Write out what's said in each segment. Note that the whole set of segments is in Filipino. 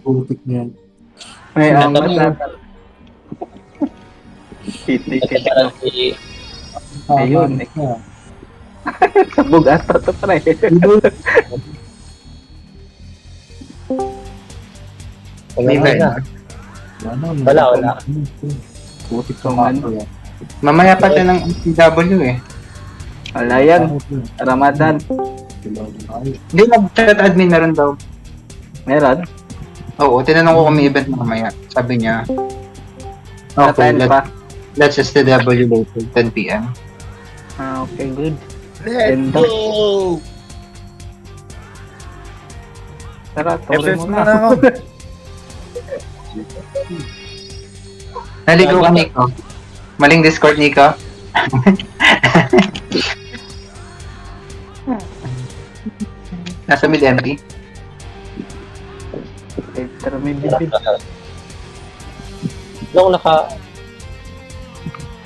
putik niyan. May Sino angas tayo? na. Kiti-kiti ko. Parang si Ayun, Tama ka. Sabog ata to pre. wala May na. Wala. Putik ka Kung mga ano. yan. Mamaya pa siya ng MPW eh. Wala yan. Ramadan. Hindi, nag-chat admin meron daw. Meron? Oo, tinanong ko kung may event mamaya. Sabi niya, Sa okay, 10 pa. let's STW later, 10 p.m. Ah, okay, good. Let's Ganda. go! Tara, tore mo na. ako. Naligo ka, Nico. Maling Discord, Nico. Nasa mid MP. Tara, may bibid. Nung naka...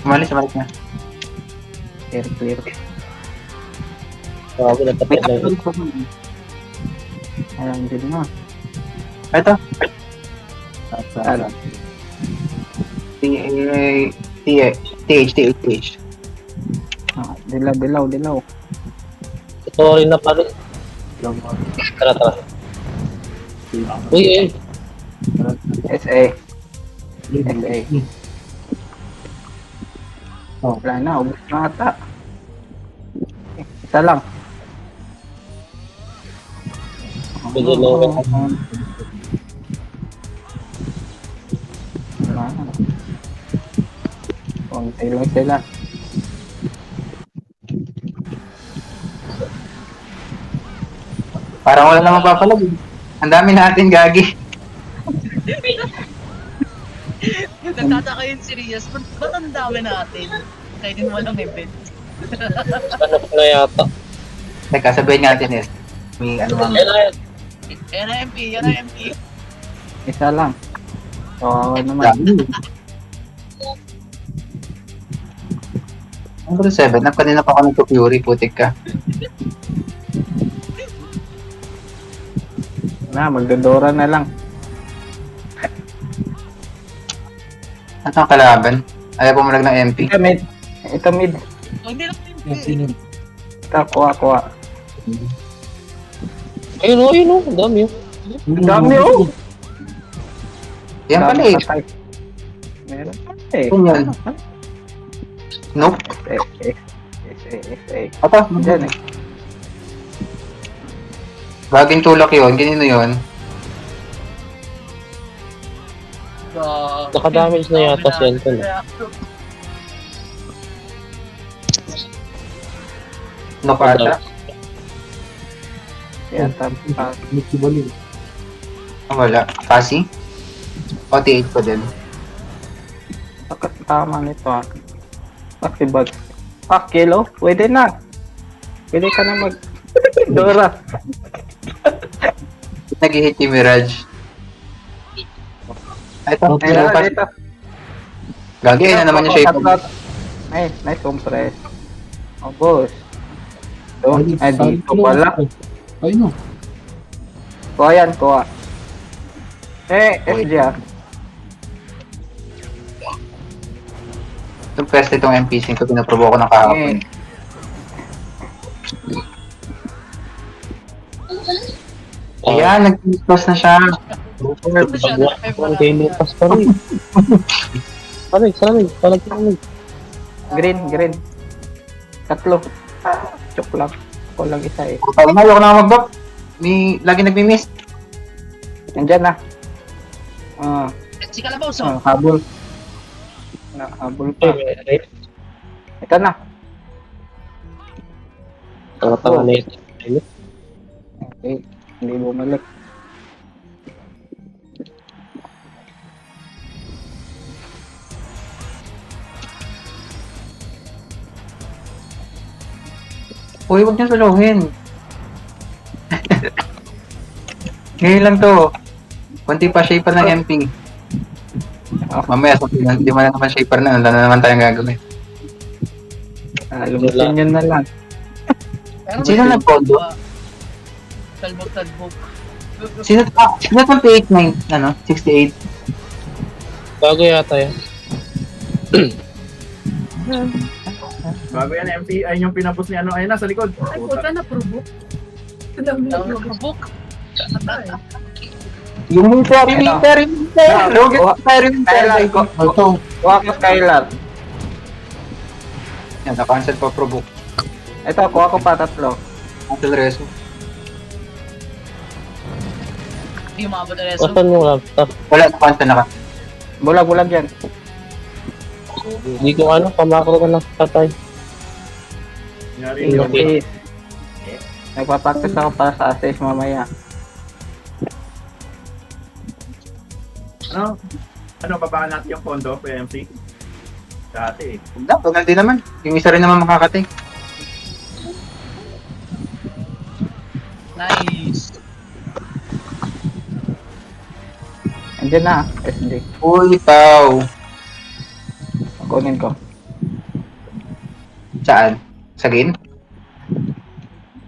Umalis na. Clear, clear. Grabe, May nagkapit na upload ko. Alam din na. Ito. Ano? TH. Ah, dilaw. Ito rin na pala. Tara. Uy, SA. Wala na, ubus na ata. Isa lang. Medyo low. Wala na. Konti lang sila. Parang wala namang papalag. Ang dami natin, gagi. Nagtataka yun si Rias, ba't ang dami natin? Kahit din walang event. Hanap na yata. Teka, sabihin natin is, may ano mga... Yan na MP. Isa lang. Oo naman. Dami. Number 7, kanina pa ako nagpo-Fury, putik ka. Na, magdodora na lang. At ang kalaban? Ayaw pumalag ng MP. Ito mid. Oh, hindi lang Yes, MP. sino? Ito, kuha. Ayun o. Ang dami yun. Ang dami oh! Yan pala eh. Patay. Meron pa eh. Kung yan. Nope. SA. Ito, Diyan eh. baging tulak yun. Ganino yun. Nakadamage na yata si Anton. No ata. Kaya tapos. Nagkibali. Wala. Kasi? O, T8 ko din. Tama nito ah. Pakibag. Kilo? Pwede na. Pwede ka na mag... Dora. Nag-hit yung Mirage. Ito, Okay. ayun, pas. Dito. Gagi, ayun na naman yung shape. Ay, nice compress. Oh, boss. Ito, Ay, dito pala. Ay, no. Kuha. SGR. Itong peste itong NPC ko, pinaprobo ko ng kahapon. Ayan, nag-close na siya. Ang kay Lucas pa rin. Salamig. Green. Tatlo. Chok lang. Ako lang isa eh. Tayo na, ayoko na mag-buff. Lagi nagmi-miss. Nandyan na. Si Kalabaw, so. Habol. Habol pa. Ito na. Tawa-tawa na ito. Okay. Hindi bumalik. Uy, huwag niyo suluhin. Ngayon lang to. Kunti pa shaper ng MP. Mamaya, hindi mo na naman shaper na. Wala na naman tayong gagawin. Lumusin yun na lang. Pero Sino nag-condo? Talbog. Sino 28, 68? Bago yata yan. Bago yan, MC. Ayun yung pinapos ni ano. Ayun na, sa likod. Ay, puta na provoke. Book. Yung Winter. Skylar ko. Ito. Kuha ko Skylar. Yan, na-cancel pa provoke. Ito, kuha ko pa tatlo. Cancel reso. Hindi umabot na reso. Asan yung laptop? Wala, na-cancel na ka. Bulag-bulag yan. Hindi ko pamakro ka lang tatay. Nangyari Yung yun. Please. Nagpa-practice ako para sa assist mamaya. Ano, babaan natin yung pondo, PMC? Dati eh. Huwag din naman. Yung isa rin naman makakatay. Nice. Andiyan na, SD. Uy, Pao. Kunin ko. Saan? Sa game?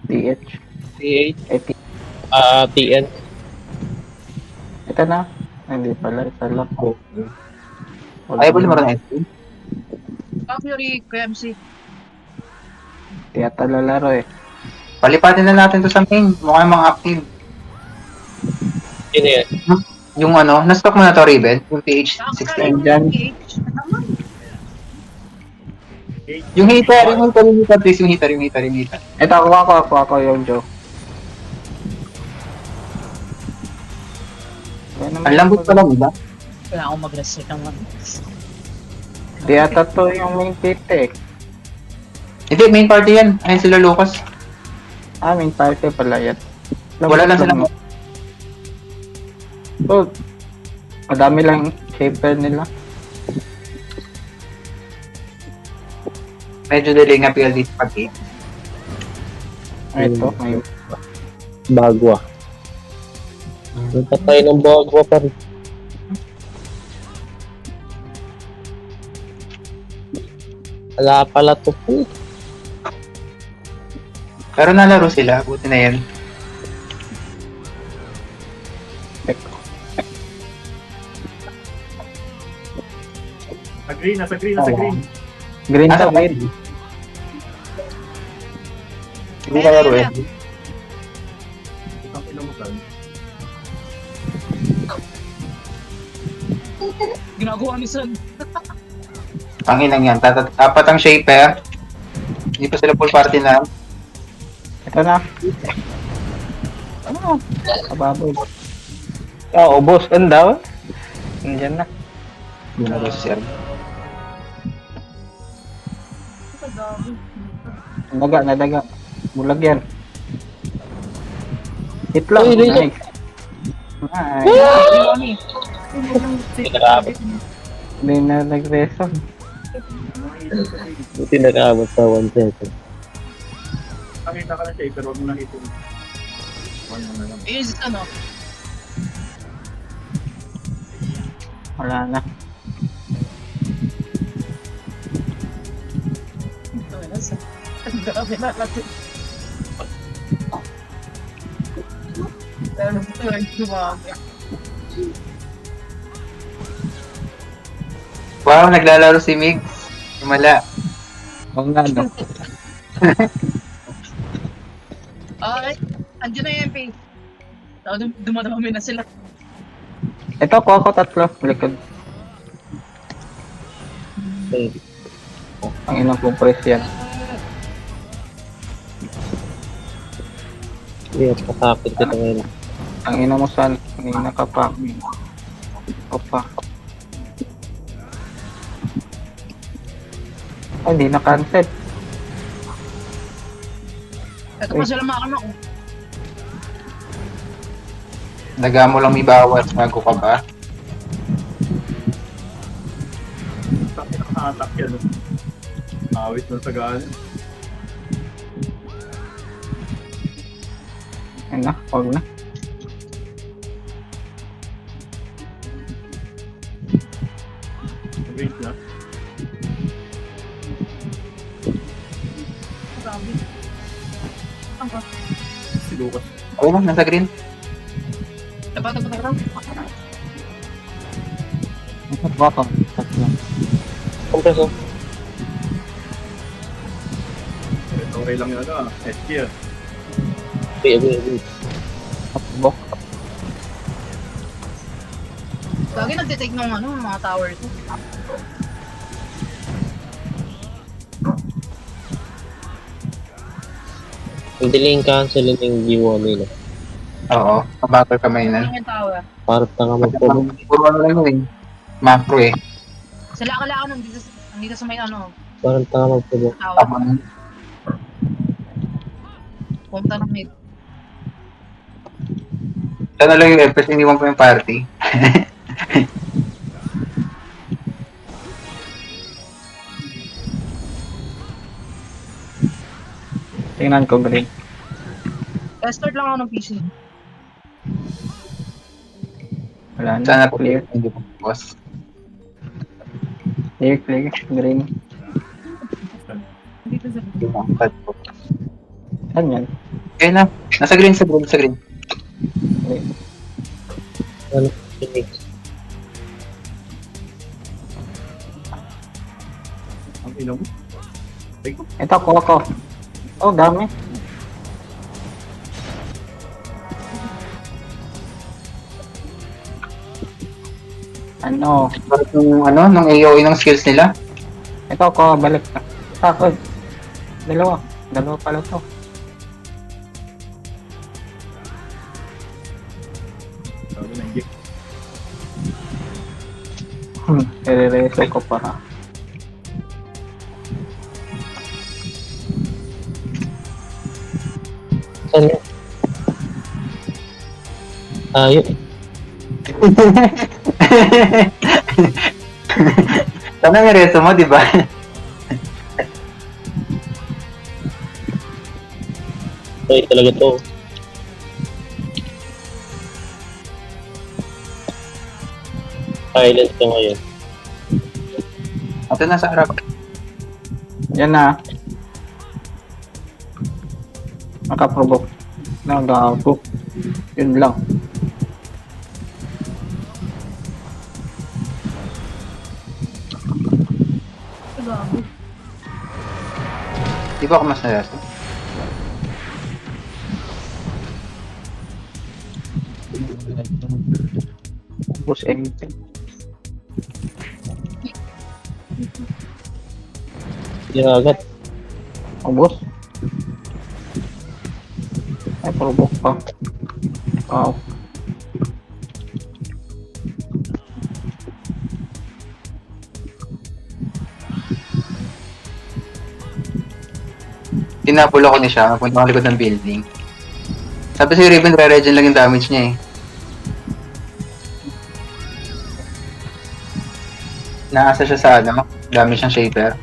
TH. T8. Eh, TN. ito na. Hindi pala, isa lang. Ayaw ba naman ng SP? Fury, KMC. Di ata lalaro eh. Palipatin na natin to sa main. Mukhang mga active. Yun yan. Yung na-stock mo na to, Riven? Yung PH16 dyan. Yung heater, please. Yung heater. Ito, kuha ko yung Joe. Ang lambot pa lang, diba? Kaya ako mag-reset ng ano. Di ata to yung main pit eh. Hindi, main party yan. Ayun sila Lucas. Main party pala yan. Wala lang sila. Oh, madami lang shaper nila. Medyo delay nga PLD sa pag-game. Ito, may Bagwa. Nagpatay ng bagwa pa rin. Wala pala to po. Pero nalaro sila. Buti na yan. Sa green, nasa green, nasa green. green Asa to ba? mid. Hindi ka laro eh. Isang kilometer. Ginagawa ni Son. Ang inang yan. Apat ang shaper. Hindi pa sila full party na. Ito na. Ano? Kababoy. Oh, ubos. Ang daw. Nandiyan na. Yun na si Sir. Nadaga. Bulag yan. Hit lang. Uy, Rachel. Nice. Nice. Pinakabot. Hindi na nag-reson. Buti nakaabot sa 1 second. Nakita ka na siya, pero huwag mo na ito. Ano na lang. Is ano? Wala na. Ang dami na natin. Pero ito lang dumami. Wow, naglalaro si Migs. Himala. Oo nga, no. Ay, andyan na yung MP. Dumadami na sila. Ito, kuha ko tatlo. Likod. Ang inang compress yan. Hindi, pasakit ko ito ngayon. Ang ina mo saan? Ang ina ka pa. Opa. Ay, hindi na-cancel. Ito pa sila makano ko. Daga mo lang may bawat bago ka ba? Tapos nakatak yan. Awit ng Tagalog. Ayun na, huwag na. Wait na. Grabe. Si Lucas. Oo, nasa green. Tapat. Ang baka. Kompreso. Okay lang yun, ano, SG ah. Agree. Bok. Lagi nagtitake ng mga tower to. Hindi lang cancel yung G1 nila. Oo, mabagal kamay Ano na. yung tower? Parang tanga magpulo. Puro ano lang yun eh. Macro eh. Sila akala ko nandito sa may Parang tanga magpulo. tower. Tapos, Pumunta ng mid. sana lang yung FPS, iniwan ko yung party. Tingnan ko, green. Start lang ako ng PC. Wala na. Sana po Clear. hindi po boss. Clear. Green. Saan yan? Okay na. Nasa green, sa green. Ano? Phoenix. Ang ilong. Ito, Coco. Oh, dami. Ano? Bakit nung AOE ng skills nila? Ito ko, balik na. Takot. Dalawa pala to. Sabi na hindi. Ire-reso ko pa ha. Saan yun? Yun. Sana may reso mo, di ba? Ay, talaga to. Silent ka ngayon. Ito na sa harap. Yan na. Nakaprovoke. Nagago. Yun lang. Gago. Di ba ako mas nareso? Ubus anything. Hindi agad. Ubus. Ay, provoke pa. Wow. Tinapol ako ni siya, punta ko likod ng building. Sabi si Raven, re-regen lang yung damage niya eh. Naasa siya sa damage ng shaper.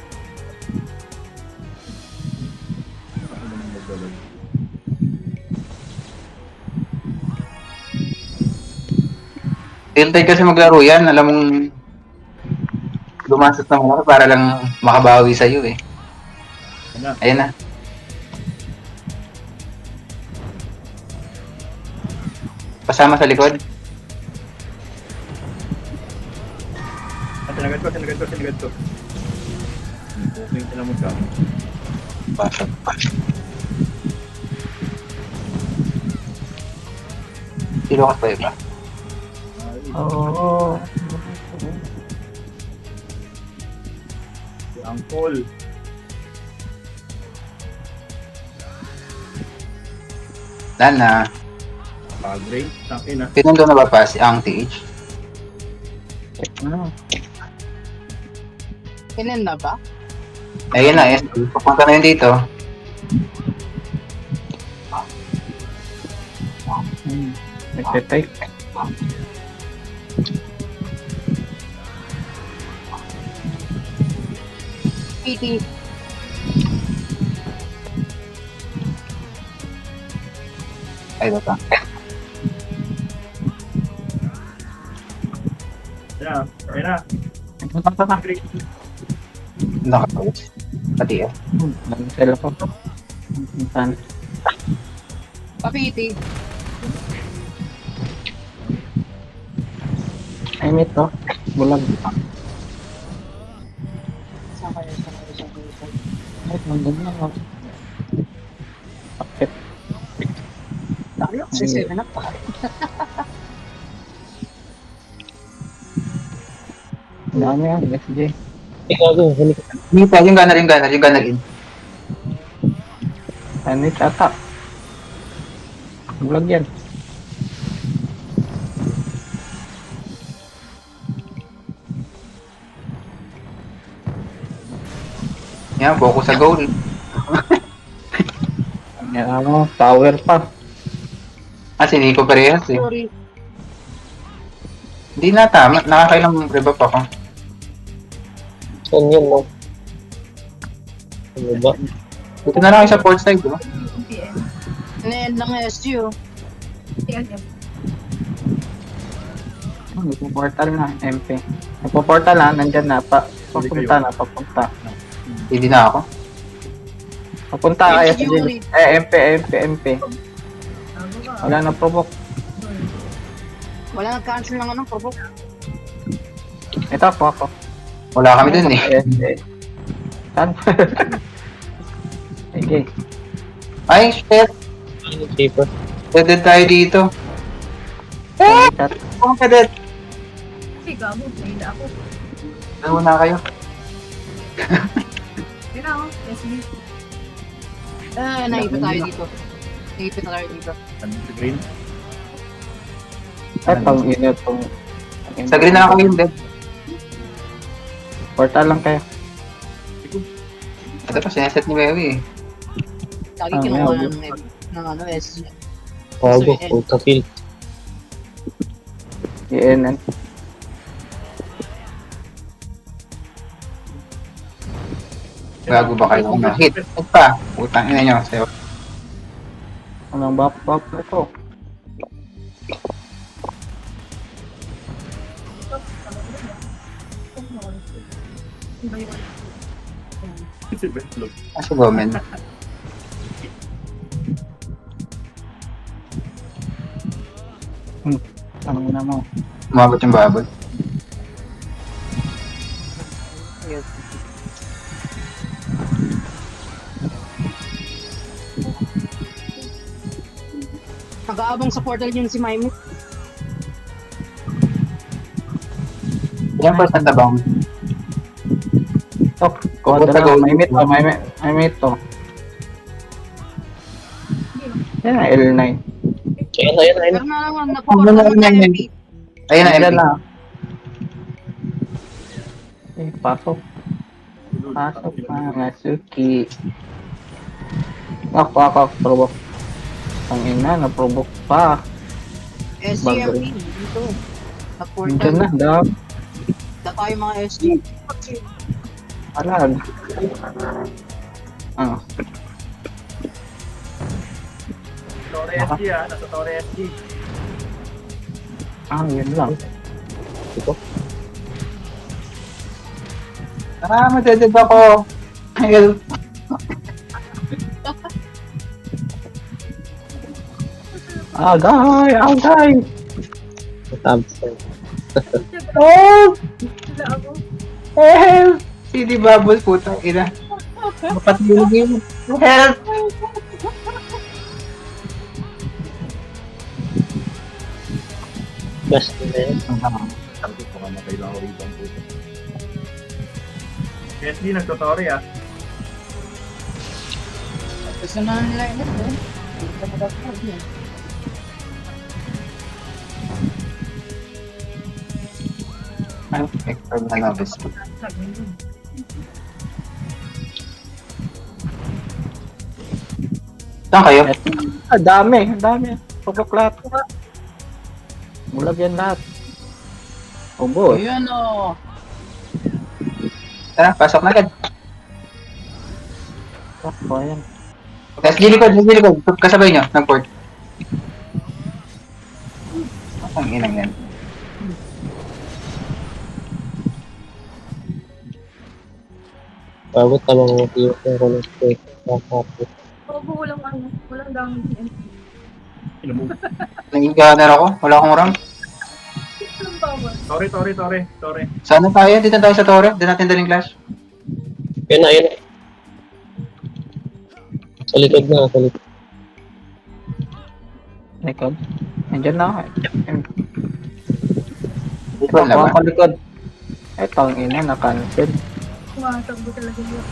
Tilted kasi maglaro yan, alam mong lumasot ng mga para lang makabawi sa'yo eh. Ayan na. Pasama sa likod. Sinagad ko. Okay, tinamod ka. Pasok. Silo ka pa iba. Oo. Si Uncle. Lana. Pag-break. Tangin na. Pinong doon nabapas ang TH. Ano? Kailan na ba? Ayun na, yes. Papunta na yun dito. Nagtitake. PT. Ay, bata. Ayun na. Punta na. Nakatapos. Pati eh. Nag-sell ako. Punta na. Pa-PT. Ay, meet to. Bulag. Ay, nandun na ako. Bakit? Si Seven Up pa. Ang dami yan, SJ. Gago, huli ka. Hindi pa, yung gunner in. Ay, meet ata. Bulag yan. Yan, focus sa goal. Yan ano, tower pa. Ah, si Nico Parehas eh. Sorry. Hindi na tama, nakakailang rebuff ako. Saan yun, no? Ano ba? Dito na lang kayo sa port side, diba? Nend lang SG oh. Nagpo-portal na, MP. Nagpo-portal na, nandyan na. Papunta. Hindi na ako. Papunta kaya sa Yuri. MP. Wala na provoke. Wala nag-cancel ng ano, provoke. Ito ako. Wala kami dun eh. Saan? Sige. Ay, shit! Ano yung paper? Dead tayo dito. Chat. Kung ka dead. Kasi gabo, nahila ako. Ano na kayo? Yun ako, SB. Naipa tayo dito. Naipa tayo dito. Ano si Green? Ay, pang init tong... Sa green na lang kami yung dead. Portal lang kayo. Ito pa, sineset ni Bewi eh. Lagi kinuha ng ano, SG. Gago, Sorry, ultra kill. INN. Gago ba kayo? Hit. Hit pa. Utang ina nyo. Sayo. Anong buff ito? Si Betlog. Asa gomen? Anong na mo? Umabot yung babot. Nag-aabang sa portal yun si Maimit. Ilang percent na bang? Ito. Kuha Pupunta na. goal. May meet to. Yan na, L9. Ayun. Pero na naman, napaportal Ano mo na na yan? MP. Ayun na, Ayan MP. na. Pasok. Pasok na, Natsuki. Ako, provoke. Ang ina, na-provoke pa. SGMP dito. Diyan na, Nag-portal. dap. Dapa yung mga SG. Alag. Ah, Torre SG ah. Nasa Torre SG. yun lang. Madeded ako. Help. Agay! Thompson. Help! Sila ako. Help! CD bubble, putang ina. Mapatulog yun. Help! Best na yun. Sabi ko mamatay lang ako rito ang puto. SG nagtotorre ah. Gusto na nila yun. Hindi ka magagawa yun. Ano? Extra na novice. Saan kayo? Dami. Provoke lahat. Bulag yan lahat. Ubo. Ayun o. Tara, pasok na agad. Ako, yan. Let's gilikod. Kasabay nyo, ng-port. Ang inang yan. Bago talong mo yung rolling skate. Tapos, Walang ano, walang damage ng MP. Inom mo. Nag-gunner ako. Wala akong rank. Walang bawal. Tore. Saan na tayo? Dito tayo sa Torre. Doon natin daling clash. Yun na, yun na. Sa likod na, sa likod. Likod. Nandiyan na ako. Dito na ba? Ako likod. Eto, ang ina, na-cancel. Kumakatagbo talaga yun.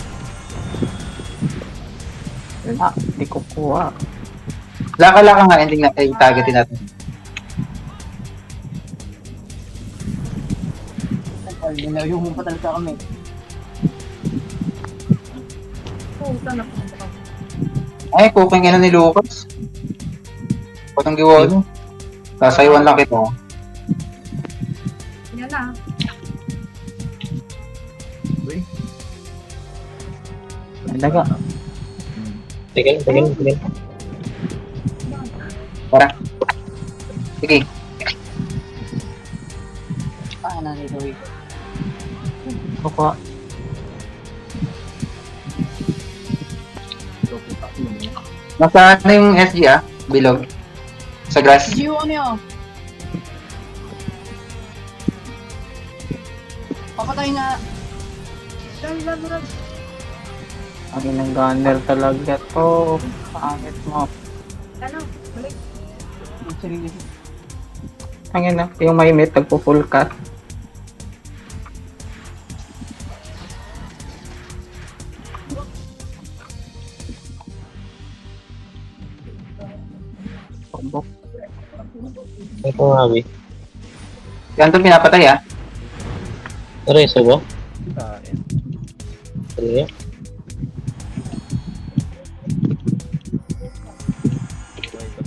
Ah, di ko kuha. Laka-laka nga ending na targetin natin. Yung pa talaga kami. Puta na puta. Ay, cooking ina ni Lucas. Patang giwalo. Sasaywan lang kita. Yan na. Daga. Tigil. Tara. Sige. Ah, nanay Kuha. Nasa ano yung SG Bilog. Sa grass. Gio, ano yun? Papatay nga. Dali. Ang inang gunner talaga to. Pangit mo. Ano? Balik. Ang ina, yung may mate, nagpo-full cut. Pambok. Ito nga, Abi. Yan itong pinapatay Reso ba? Sige.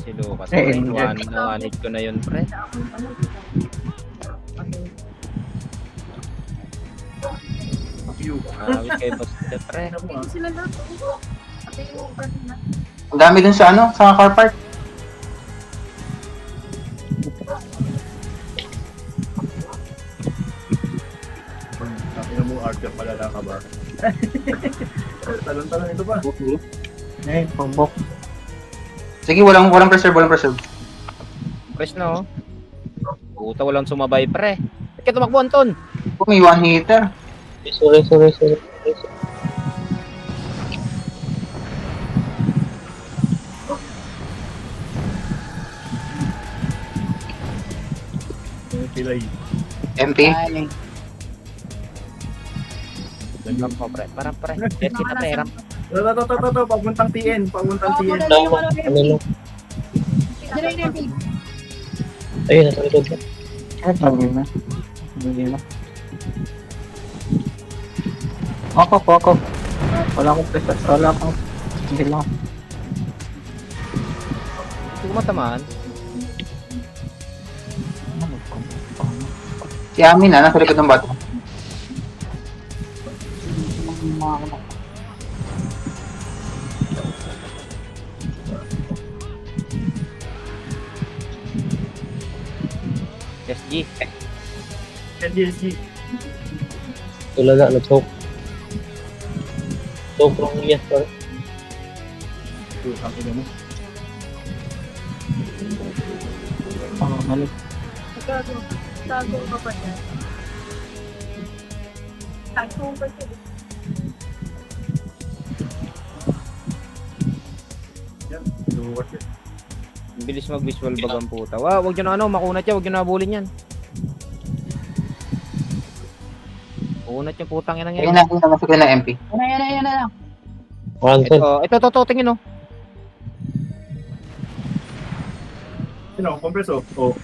Si Lucas. Eh, One-hit ko na yun, pre. Ako yung ano. Awit kay Boss De, pre. Hindi sila lahat. Ate yung kanina. Ang dami dun sa sa car park. Tapos mo Archer palala ka ba? Talon-talon ito pa. Eh, pambok. Sige, walang preserve. Press na, oh. Puta, walang sumabay, pre. Ba't ka tumakbo, Anton? Kung may one hitter. Reso. Pilay. Empty. Ay, Lang po, pre. Parang, pre. Let's hit na, pre. Ram. Ito. Papuntang TN. Papuntang TN. Ano mo? Ayun, nasa likod na. Eh, sabi na. Hindi na. Ako. Wala akong presa. Wala akong... Hindi lang. Hindi ko matamaan. Si Amin nasa likod ng bato. SG. NDSG. Tulaga, nag-soak. Soak lang yes, par. Ang ina mo. Halik. Tago ka pa dyan. Tago pa dyan. Yan. Luwas yan. Ang bilis mag-visual bag ang puta. Wow, wag nyo na makunat yan. Wag nyo na abulin yan. Kunat yung putang inang Ayun yan. na, nasa likod ng MP. yan na lang. Cancel. Ito, tingin, oh. Sino? Compresso? Oh.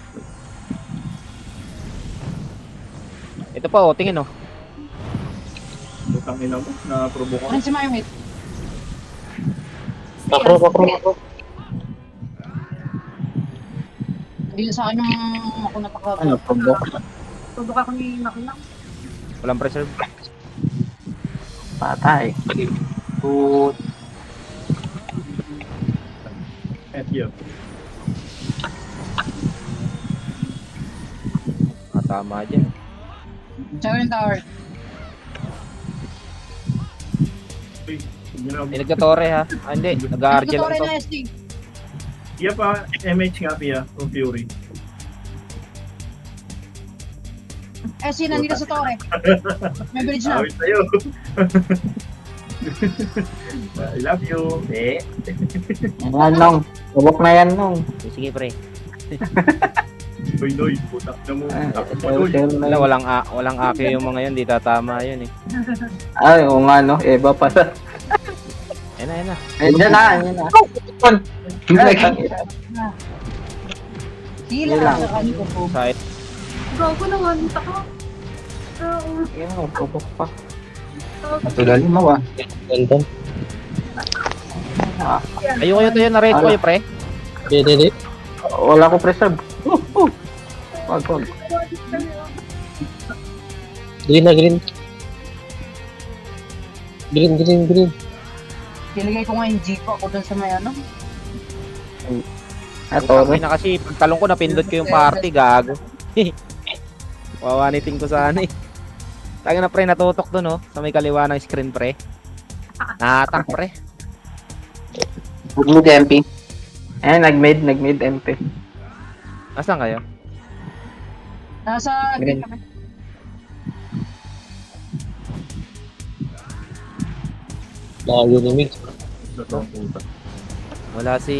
Ito pa, oh. Tingin, oh. Putang ina mo. Na-provoke ako. Ano si Mayumit? Makro. Hindi sa akin yung makunat ako. Ano, pambok. Tubok ako ni Makina. Walang preserve. Patay. Good. FG. Tama dyan. Tsaka yung tower. Hindi nagka-tore, ha? Ah, hindi. Nag-RG lang to. na SD. Iya pa, MH nga Pia, from Fury. Eh, si nandito sa torre. May bridge na. Awit sa'yo. I love you. Eh. Yan, Nong. Subok na yan, Nong. Sige, pre. Uy, Noy. Putak na mo. Tapos mo, Noy. Wala, walang aki yung mga yun. Di tatama yun eh. Ay, oo nga, no. Eba pala. Ayun na. Ayan na, ayan na. Hila Hila. sa kanito po. Side. Gago naman, tako. Oo. Ayan, subok pa. Matulali mo ah. Ganda. Ayoko yun tayo na red ko eh, pre. Di. Wala ko preserve. Wag. Green na, green. Green. Kiligay ko nga yung jeep ako dun sa may ano. Torre. Na kasi pagtalong ko napindot ko yung party, gago. Wawanitin ko sana eh. Taga na pre, natutok dun oh. Sa may kaliwa ng screen pre. Nahatak pre. Mid MP. Ayan, nag-mid MP. Nasaan kayo? Nasa Green. kami. Layo ni Mix. Wala si...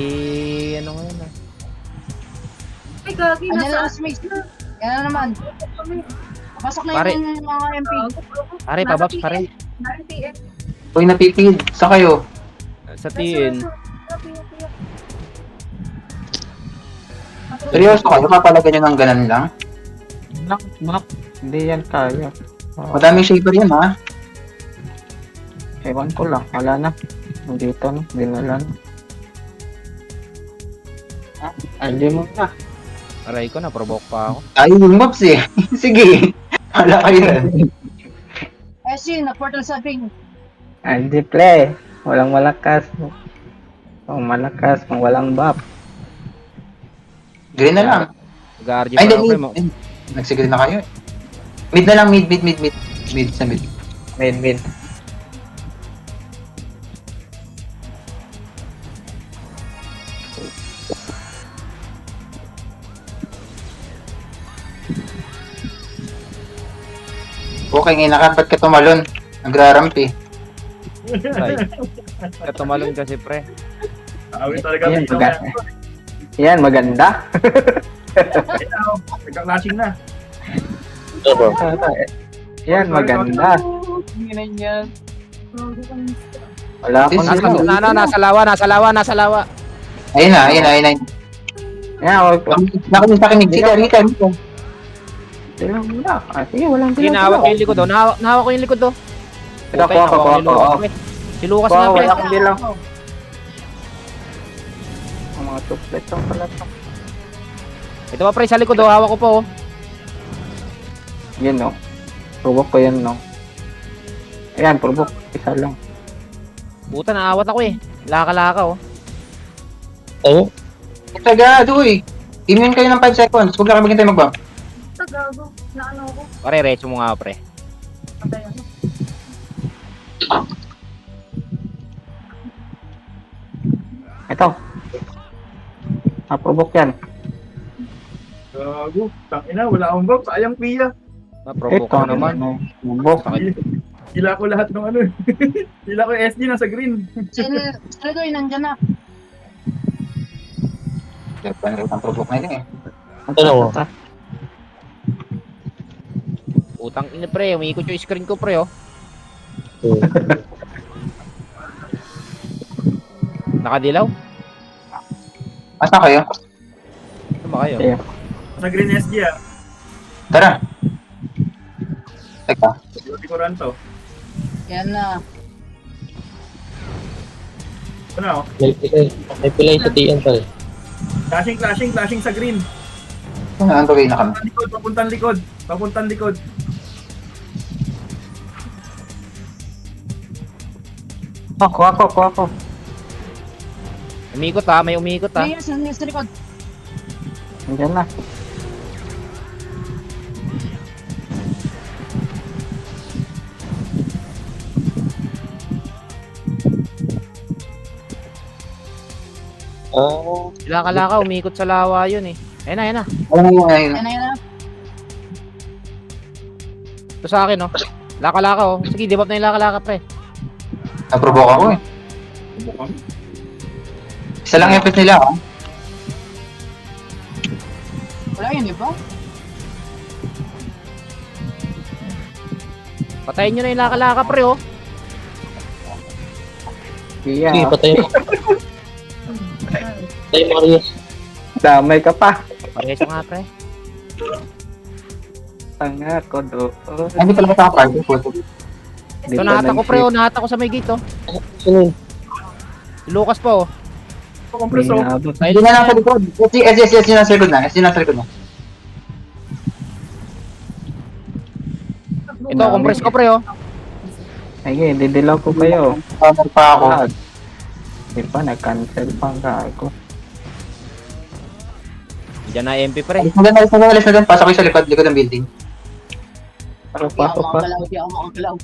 ano ngayon ah. Ay, gagi, Andiyan na nasa... si Mix. Yan na naman. Pasok na Pare. yung mga MP. Pare, pababs pare. Nasa TF. Uy, napipid. Sa kayo? Sa TN. Seryoso kayo? Kapalagan nyo ng ganan lang? Knock. Hindi yan kaya. Madaming shaper yan ha. Ewan ko lang. Wala na. Nandito na. Dinala na. Hindi mo na. Aray ko, na-provoke pa ako. Ayaw yung maps eh. Sige. Wala kayo na. SG, na-portal sa ping. Hindi play. Walang malakas. Kung malakas, kung walang buff. Green na lang. Mag-RG Ay, pa hindi. ako pre. Mid. Nagsigreen na kayo. Mid na lang. Mid. Mid sa mid. Mid. Okay, ngayon nakapat ka tumalon. Nagraramp eh. Side. Kaya tumalon kasi pre. Awit talaga. Yan, Ito, maganda. Yan, maganda. nagka-clashing na. Ano? Yan, maganda. Tingnan yan. Wala akong This is- nilo. Nasa lawa. Ayun na. Yan, wag. Nakunin sa kinig. Sige, Rika. Dilaw mo na. Sige, walang dilaw. Ginawak ko yung likod oh. Nahawak ko yung likod oh. Ito, Putay, kuha ko. hawak ni Lucas, pre. Si Lucas nga pre. Wala akong dilaw. Ang mga tuplet lang pala ito. Ito pa pre, sa likod oh. Hawak ko po oh. Yan, no. Probok ko yan, no. Ayan, probok. Isa lang. Puta, naawat ako eh. Laka-laka oh. Ano? Sagado eh. Immune kayo ng 5 seconds. Huwag lang kami maghintay mag-bump. Gago. Na ano ako. Pare, recho mo nga pre. Patay ako. Ito. Probok yan. Gago. Tangina, wala akong box. Sayang Pia. Ma-provoke ko naman. Probok. Hila ko lahat ng ano. Hila ko yung SD nasa green. Sila ko, nandyan na. Ang provoke na yun eh. Ano? Utang ina pre, umiikot yung screen ko pre oh. Nakadilaw? Asan kayo? Ano ba kayo? Yeah. Sa green SD ah. Tara. Teka. Hindi ko ran to. Yan na. Ano? May pilay sa TN pa rin. Clashing sa green. Ano to kayo na kami? Papuntang likod. Kuha ko. Umiikot ha, may umiikot ha. Yes, nandiyan sa likod. Nandiyan na. Laka-laka, umiikot sa lawa yun eh. Ayun na. Ayun. Yan na. Ito sa akin, oh. Laka-laka, oh. Sige, debuff na yung laka-laka, pre. Naprovoke ako eh. Subukan. Isa lang effect nila ah. Wala yun, di ba? Patayin nyo na yung laka-laka, pre, oh. Iya. Sige, patay mo. Patay mo, Arias. Damay ka pa. Parehas nga, pre. Tanga ko doon. Ay, hindi pala matapag. Ito, nahata ko, pre, oh. Nahata ko sa may gate, oh. Sino yun? Si Lucas pa, oh. Compressor. Inabot. Hindi na lang sa likod. Yes, yun nasa likod na. Yes, yun nasa likod na. Ito, compress ko, pre, oh. Ay, didilaw ko kayo. Hammer pa ako. Di ba, nag-cancel pa ang gago. Diyan na MP, pre. Alis na dyan. Pasok kayo sa likod ng building. Pasok pa. Di ako makagalaw.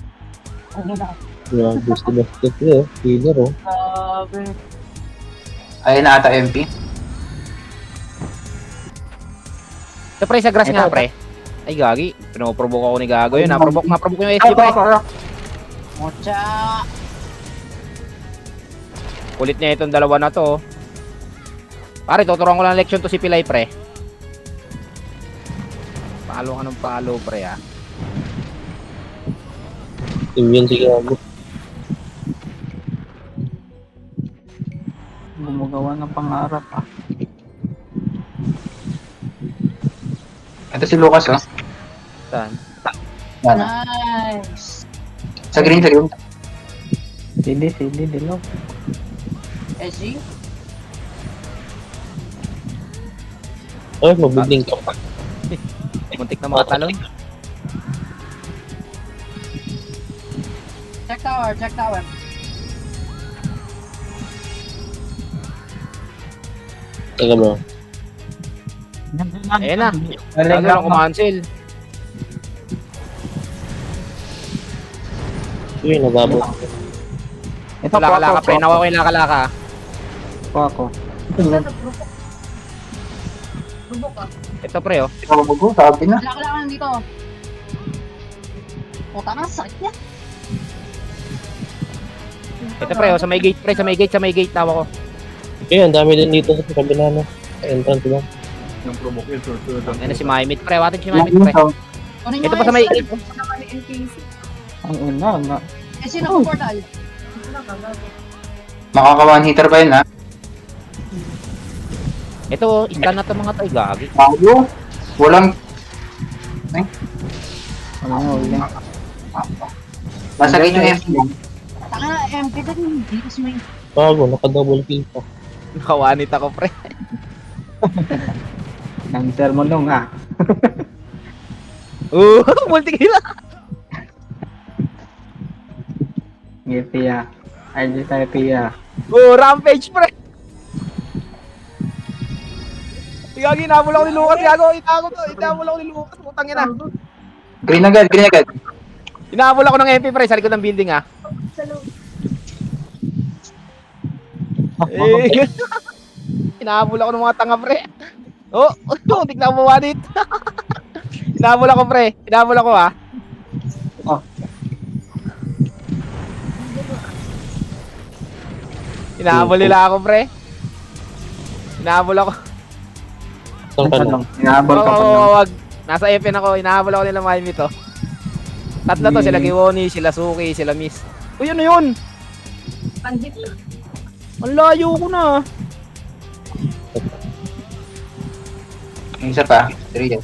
Ano na? Grabe, si Basket, eh. Healer, oh. Grabe. Ayun na ata MP. Ito, pre, sa grass nga, pre. Ay, gagi. Pinoprovoke ako ni Gago yun. Naprovoke yung SG, pre. Mocha! Kulit niya itong dalawa na to, oh. Pare, tuturuan ko lang leksyon to si Pilay, pre. Palo ka ng palo, pre, ah. Team yun, sige ako. Gumagawa ng pangarap ah. Ito si Lucas oh. Saan? Yan. Nice! Sa green. Sili, dilaw. SG? Ay, mabuilding ka pa. Muntik na mga talon. Check tower. Teka bro. Ayan na. Galing Gago lang kumancel. Uy, nagabot. Ito Laka-laka, pre. Nawa ko yung laka-laka. ako. Rubok ka. Ito, pre, oh. Mabugo, sabi na. Wala ka lang nandito. Puta na, sakit niya. Ito, pre, oh. Sa may gate, pre. Sa may gate. Nawa ko. Ayun, ang dami din dito sa kabila na. Sa entrance lang. Yung provoke yun, sure. Ayan na si Maimit, pre. Watin si Maimit, pre. Kunin Ito niyo pa sa may SG. gate, oh. Ito naman ni NPC. Ang una nga. SG na po portal. Ito na kagago. Makaka-one hitter pa yun ha. Ito, oh. Stun na to mga to. Ay, gagi. Bago. Walang. Ano ulit? Nasa gate yung MP. Taka na, MP din. Hindi kasi may... Bago, naka-double kill pa. Nakawanit ako, pre. Cancel mo nung ah. Multi-kill. Pia. Ay, di tayo Pia. Rampage, pre. Gagi, inabol ako ni Lucas. Gago, inabol ako ni Lucas. Putang ina. Green agad. Inabol ako ng MP, pre. Sa likod ng building, ah. Sa loob. Eh, inahabol ako ng mga tanga, pre. Oh, hindi na ako mawanit. Inahabol ako, pre. Inahabol ako, ha. Oh. Inahabol nila ako, pre. Inahabol ako. Saan ka na? Inaabol ka pa lang. Wag. Nasa FN ako. Inahabol ako nila Miami to. Tatlo to. Sila Kiwoni, sila Suki, sila Miss. Uy, ano yun? Pandit. Ang layo ko na. Yung isa pa. 3 yan.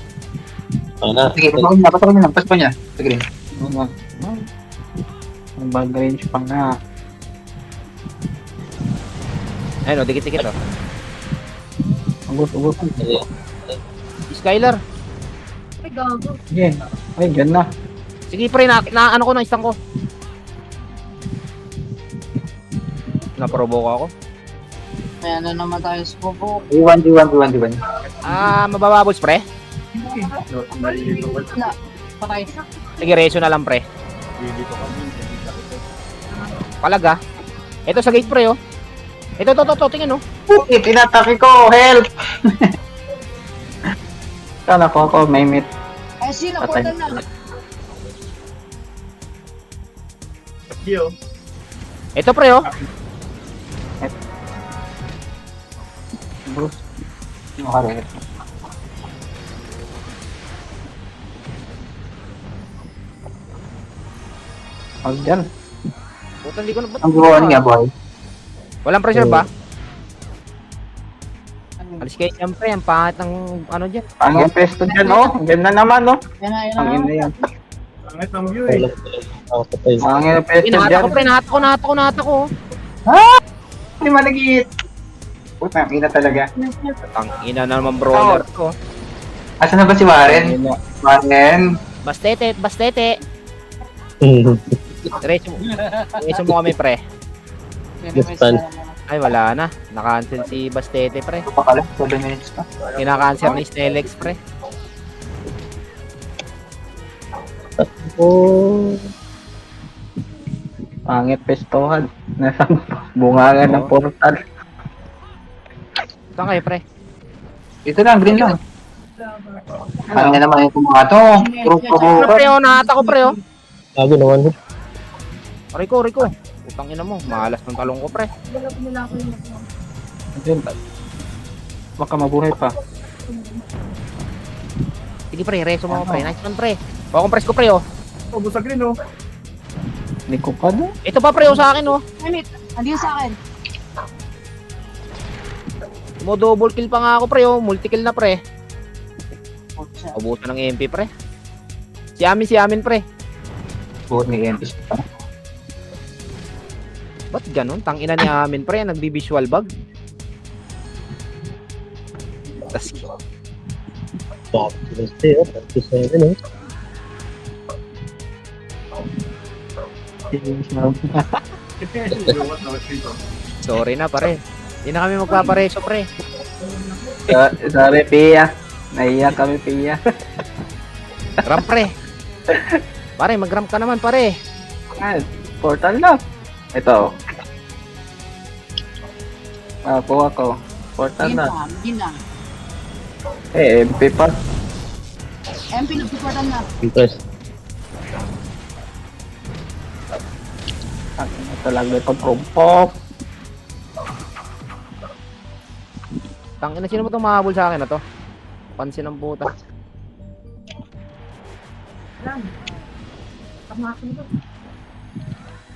Ayun na. Sige, pasok niya. Pasok niya. Sa green. Ang bag range pa nga. Ayun, dikit-dikit, oh. Ugot. Skylar. Ay, gago. Sige. Ay, dyan na. Sige, pre. Ano ko na, isang ko. Naprovoke ako. Ayan na naman tayo sa bobo. D1. Mabababos, pre. Nalilito ka. Wala. Patay. Sige, reso na lang, pre. Nalilito kami. Palaga. Ito sa gate, pre, oh. Ito, tingnan, oh. Tinatake ko. Help! Kala ko may meet. SG na Patay. portal na. Gio. Ito pre oh. Bruce. Makaret. Huwag dyan. Puta, hindi ko na... Ang gawa niya, boy. Walang pressure ba? Alis kayo siyempre, ang pangit ng ano dyan. Ang pesto dyan, oh. Dyan na naman, oh. Yan na, yan Ang na. ina yan. Pangit ng view eh. Ako patay. Ang ina pesto Nahata dyan. ko pre, nahata ko. Hindi malagit. Puta, ang ina talaga. Ang ina na naman brawler to. Asa na ba si Warren? Warren? Bastete. Diretso mo kami pre. Gaspan. Ay wala na, nakancel si Bastete pre. Ito pa kala, 7 minutes pa. Kinakancel ni Snellex pre. Oh. Pangit pestohan. Nasa bungangan ng portal. Saan kayo pre? Ito lang, green lang. Ano na naman yung mga to? Ano pre oh, nahata ko pre oh. Bago naman. Rico. Putang ina mo, malas ng talong ko pre. Wala ko nila ako yung Dyan. Baka mabuhay pa. Sige pre, reso mo ako pre. Nice one pre. O compress ko pre oh. Oh, busag rin oh. Hindi ko pa na. Ito pa pre oh sa akin oh. Minute, andiyan sa akin. Mo double kill pa nga ako pre oh, multi kill na pre. Pucha. Ubusan ng MP pre. Si Amin pre. Buhat ni Entis pa. Ba't ganun? Tangina ni Amin pre, nagbi-visual bug. Tas Top. Stay up. 27 eh. What now, dito. sorry na pare. Hindi na kami magpapareso pre. Sorry, Pia. Naiyak kami, Pia. Ram pre. Pare, mag-ram ka naman pare. Portal na. Ito. Kuha ko. Portal Yun na. lang, yun lang. MP pa. MP, nagpiportal na. Impress. Talaga ito, prumpok. Tangina, sino mo itong mahabol sa akin na to? Pansin ng puta. lang. Kamakin ko.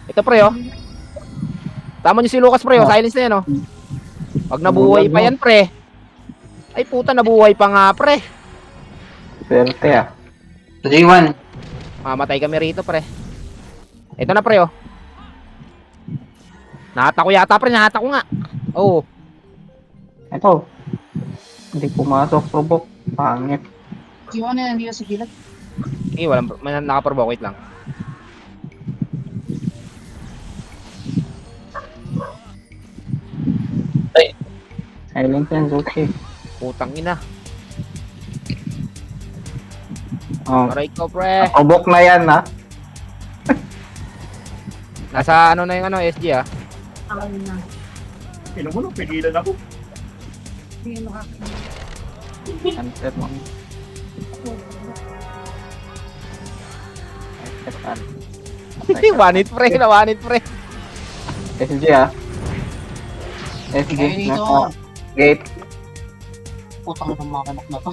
Ito pre oh. Tama niyo si Lucas pre oh, silence na yan oh. Pag nabuhay pa yan pre. Ay puta, nabuhay pa nga pre. Swerte ah. Sa J1. Mamatay kami rito pre. Ito na pre oh. Nahata ko yata pre, nahata ko nga. Oo. Ito. Hindi pumasok, prumpok. Pangit. Kiwa na nandito sa gilid. Eh, walang, may nakaprovoke, wait lang. Silent yan, okay. Putang ina. Oh. Aray ko pre. Prumpok na yan ha. Nasa ano na yung ano, SG ah. Ako na. Ino mo no, pigilan ako. Hindi makakain. Answer mo. One hit pre, na one hit pre. SG ah. SG. Ayun dito. Nasa gate. Putang ng mga kanak na to.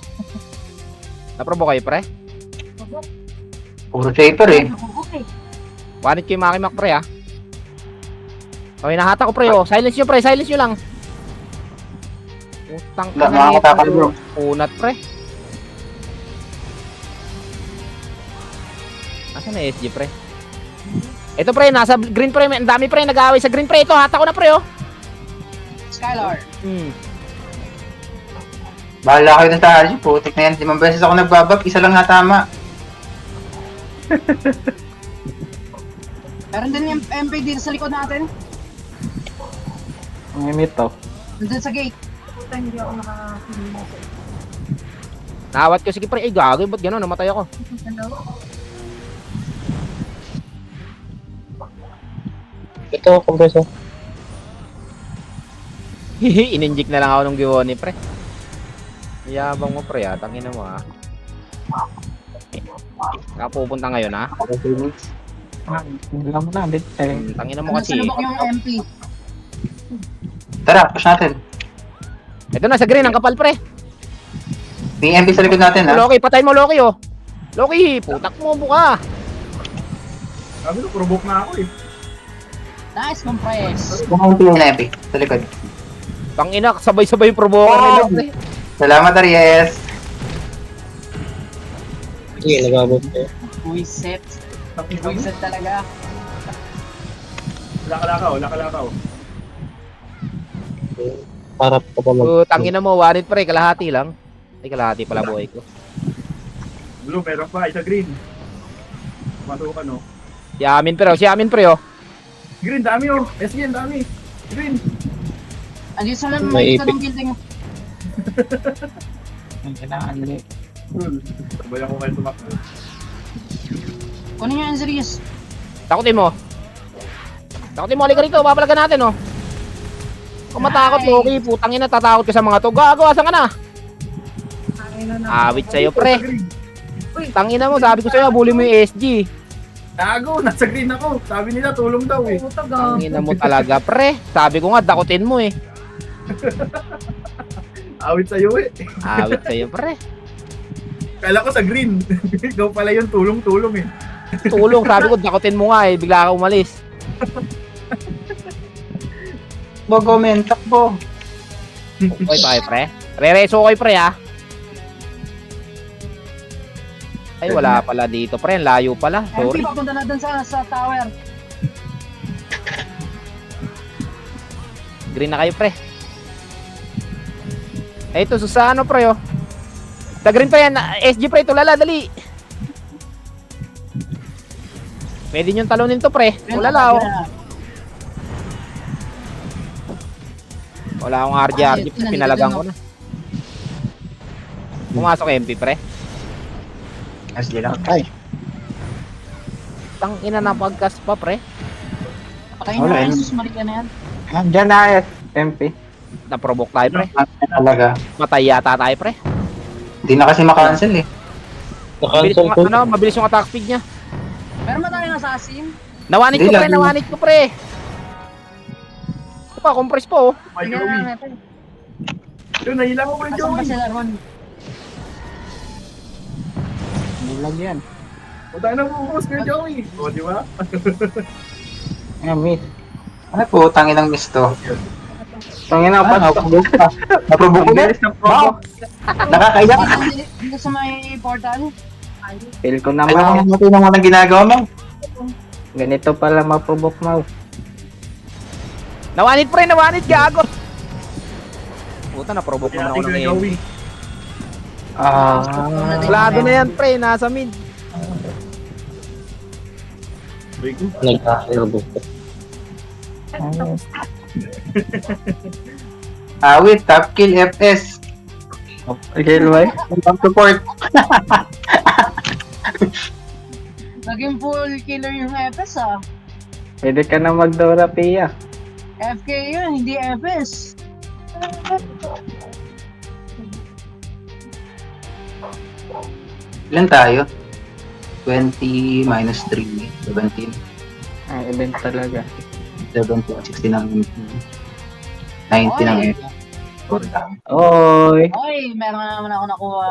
Naprovoke kayo pre? Puro shaper eh. Okay. One hit kayo makimak pre ah. Okay, nahata ko pre oh. Silence nyo pre, silence nyo lang. Putang Wala, ina makakatakal, bro. Unat pre. Nasaan na SG pre? Ito pre, nasa green pre, ang dami pre, nag-aaway sa green pre. Ito, hata ko na pre oh. Skylar. Bahala kayo na sa Harji. Putik na yan. 5 beses ako nagbabag. Isa lang natama. Meron din yung MP dito sa likod natin. Ang imit to. Nandun sa gate. Puta, hindi ako nakakakinig mo. Nawat ko, sige pre, ay gagawin, ba't gano'n, namatay ako. Dalawa. Ito, compressor. In-inject na lang ako nung giwoni pre. Yabang mo pre ah, tangina mo ah. Kapupunta ngayon ah. Hindi mo na, dit. Tangina mo kasi. Nasalubok yung MP. Tara, push natin. Ito na, sa green, ang kapal pre. May MP sa likod natin, ha? Loki, patayin mo Loki oh. Loki, putak mo buka. Sabi ko, provoke na ako eh. Nice compress. Kung MP na MP, sa likod. Tangina, sabay-sabay yung provoker nila pre. Salamat, Aries. Sige, nagabot ko. Buiset. Buiset talaga. Laka-lakaw. Harap ka pa mag... Tangina mo, warit pre, kalahati lang. Ay, kalahati pala buhay ko. Blue, meron pa. Isa green. Matukan, no? Si Amin pre oh. Green, dami oh. SG, dami. Green. Andiyan sa lang May sa epic. building. Ang kailangan ulit. Cool. Sabay ako kayo tumakbo. Kunin nyo yung serious. Takutin mo, halika rito, papalagan natin oh. Kung matakot Loki, putang ina, tatakot ka sa mga to. Gago, asan ka na? Awit sa'yo pre. Tangina mo, sabi ko sa'yo, bully mo yung SG. Tago, nasa green ako. Sabi nila, tulong daw eh. Puta ga. Tangina mo talaga pre. Sabi ko nga, dakutin mo eh. Awit sa'yo eh. Awit sa'yo pre. Kala ko sa green. Ikaw pala yung tulong-tulong eh. Tulong, sabi ko, dakutin mo nga eh. Bigla ka umalis. Bogomen, takbo. Okay pa kayo pre. Re-reso kayo pre ha. Ay, wala pala dito pre. Ang layo pala. MP, Sorry. papunta na dun sa tower. Green na kayo pre. Ay, ito, sa ano pre oh. Sa green pa yan. SG pre, tulala, dali. Pwede nyo talunin to pre. Tulala oh. Wala akong RG, pinalagang ko na. Pumasok MP pre. SG lang. Ay, Tang ina na podcast pa pre. Patayin Wala, na yun. Jesus Maria na yan. nandyan na MP. Na-provoke tayo pre. Talaga. Matay yata tayo pre. Hindi na kasi makancel eh. Mabilis Na-cancel yung, ko. ano, mabilis yung attack speed niya. Meron ba tayong assassin? Nawanit ko Hindi, pre, lagi- nawanit ko pre. Ito pa, compress po oh. May Tingnan Joey. na natin. Yun, nahila ko kay Asan ba Joey. sila Ron? Nilag yan. Punta na bubos kay Joey. O, di ba? Miss. Ano po, tangin ng miss to. Tangin na, Ah, naprovoke ka. Naprovoke Ang ulit. bilis ng promo. Nakakaiyak. Dito sa may portal. Feel ko Alam naman. mo naman ang ginagawa mo. Ganito pala ma-provoke mo. Nawanit pre, nawanit gago. Puta, na-provoke naman ako Kaya ng kay MP. Joey. Klado na yan pre, nasa mid. Wait ko. Nag-cancel ko. Awit, top kill, FS. Gilway. Top support. Naging full killer yung FS ah. Pwede ka na mag-Dora Pia. FK yun, hindi FS. Ilan tayo? 20 minus 3, 17. Ay, event talaga. 17, 16 ng 90 ng Oy. F. 4 lang. Oy! Oy, meron na naman ako nakuha